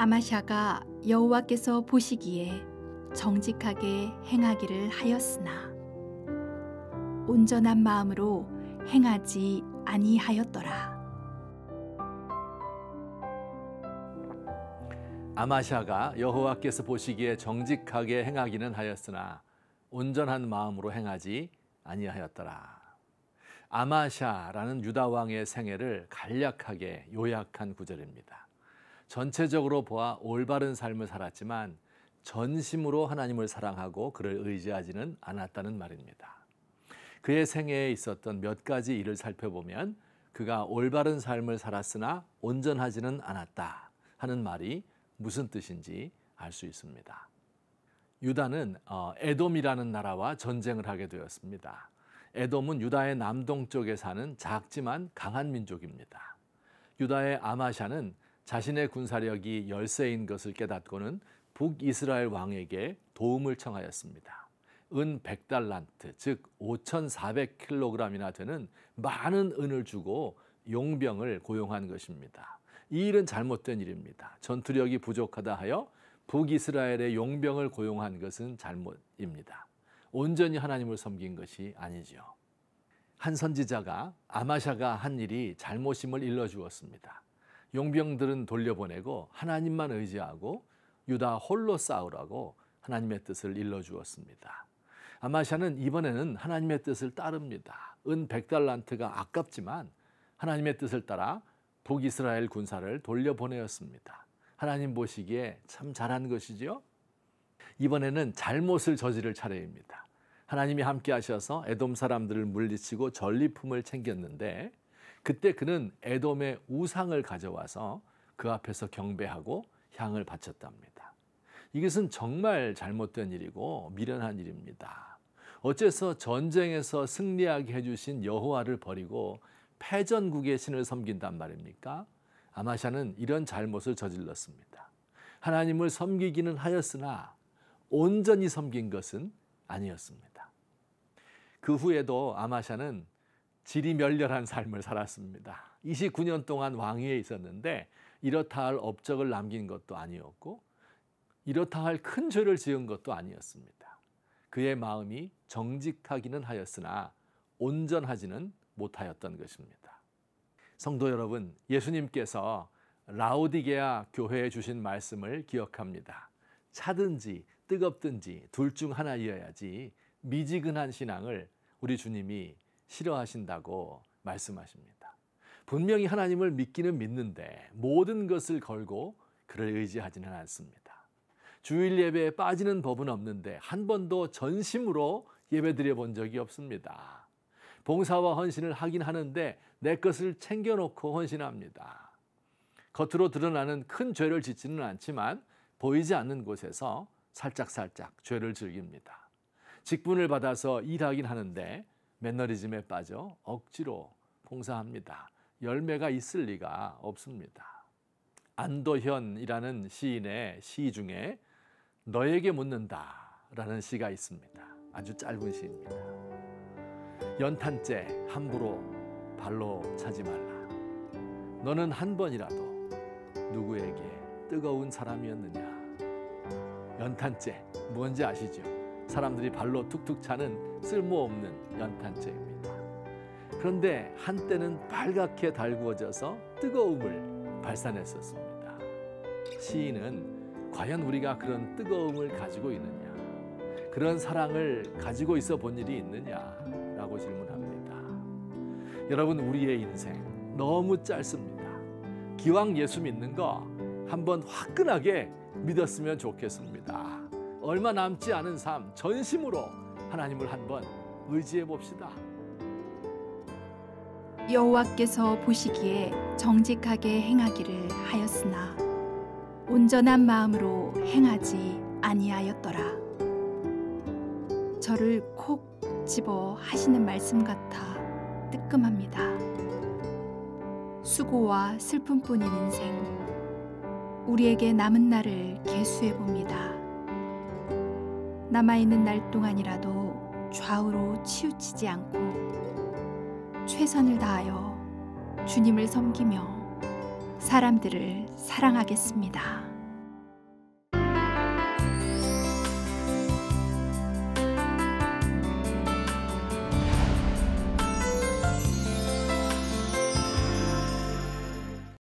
아마샤가 여호와께서 보시기에 정직하게 행하기를 하였으나 온전한 마음으로 행하지 아니하였더라. 아마샤가 여호와께서 보시기에 정직하게 행하기는 하였으나 온전한 마음으로 행하지 아니하였더라. 아마샤라는 유다 왕의 생애를 간략하게 요약한 구절입니다. 전체적으로 보아 올바른 삶을 살았지만 전심으로 하나님을 사랑하고 그를 의지하지는 않았다는 말입니다. 그의 생애에 있었던 몇 가지 일을 살펴보면 그가 올바른 삶을 살았으나 온전하지는 않았다 하는 말이 무슨 뜻인지 알 수 있습니다. 유다는 에돔이라는 나라와 전쟁을 하게 되었습니다. 에돔은 유다의 남동쪽에 사는 작지만 강한 민족입니다. 유다의 아마샤는 자신의 군사력이 열세인 것을 깨닫고는 북이스라엘 왕에게 도움을 청하였습니다. 은 100달란트, 즉 5,400kg이나 되는 많은 은을 주고 용병을 고용한 것입니다. 이 일은 잘못된 일입니다. 전투력이 부족하다 하여 북이스라엘의 용병을 고용한 것은 잘못입니다. 온전히 하나님을 섬긴 것이 아니지요. 한 선지자가 아마샤가 한 일이 잘못임을 일러주었습니다. 용병들은 돌려보내고 하나님만 의지하고 유다 홀로 싸우라고 하나님의 뜻을 일러주었습니다. 아마샤는 이번에는 하나님의 뜻을 따릅니다. 은 100달란트가 아깝지만 하나님의 뜻을 따라 북이스라엘 군사를 돌려보내었습니다. 하나님 보시기에 참 잘한 것이지요. 이번에는 잘못을 저지를 차례입니다. 하나님이 함께 하셔서 에돔 사람들을 물리치고 전리품을 챙겼는데 그때 그는 에돔의 우상을 가져와서 그 앞에서 경배하고 향을 바쳤답니다. 이것은 정말 잘못된 일이고 미련한 일입니다. 어째서 전쟁에서 승리하게 해주신 여호와를 버리고 패전국의 신을 섬긴단 말입니까? 아마샤는 이런 잘못을 저질렀습니다. 하나님을 섬기기는 하였으나 온전히 섬긴 것은 아니었습니다. 그 후에도 아마샤는 지리멸렬한 삶을 살았습니다. 29년 동안 왕위에 있었는데 이렇다 할 업적을 남긴 것도 아니었고 이렇다 할 큰 죄를 지은 것도 아니었습니다. 그의 마음이 정직하기는 하였으나 온전하지는 못하였던 것입니다. 성도 여러분, 예수님께서 라오디게아 교회에 주신 말씀을 기억합니다. 차든지 뜨겁든지 둘 중 하나이어야지 미지근한 신앙을 우리 주님이 싫어하신다고 말씀하십니다. 분명히 하나님을 믿기는 믿는데 모든 것을 걸고 그를 의지하지는 않습니다. 주일 예배에 빠지는 법은 없는데 한 번도 전심으로 예배드려 본 적이 없습니다. 봉사와 헌신을 하긴 하는데 내 것을 챙겨놓고 헌신합니다. 겉으로 드러나는 큰 죄를 짓지는 않지만 보이지 않는 곳에서 살짝살짝 죄를 즐깁니다. 직분을 받아서 일하긴 하는데 매너리즘에 빠져 억지로 봉사합니다. 열매가 있을 리가 없습니다. 안도현이라는 시인의 시 중에 너에게 묻는다라는 시가 있습니다. 아주 짧은 시입니다. 연탄재 함부로 발로 차지 말라. 너는 한 번이라도 누구에게 뜨거운 사람이었느냐. 연탄재 뭔지 아시죠? 사람들이 발로 툭툭 차는 쓸모없는 연탄재입니다. 그런데 한때는 빨갛게 달구어져서 뜨거움을 발산했었습니다. 시인은 과연 우리가 그런 뜨거움을 가지고 있느냐, 그런 사랑을 가지고 있어 본 일이 있느냐라고 질문합니다. 여러분, 우리의 인생 너무 짧습니다. 기왕 예수 믿는 거 한번 화끈하게 믿었으면 좋겠습니다. 얼마 남지 않은 삶 전심으로 하나님을 한번 의지해 봅시다. 여호와께서 보시기에 정직하게 행하기를 하였으나 온전한 마음으로 행하지 아니하였더라. 저를 콕 집어 하시는 말씀 같아 뜨끔합니다. 수고와 슬픔뿐인 인생, 우리에게 남은 날을 계수해 봅니다. 남아있는 날 동안이라도 좌우로 치우치지 않고 최선을 다하여 주님을 섬기며 사람들을 사랑하겠습니다.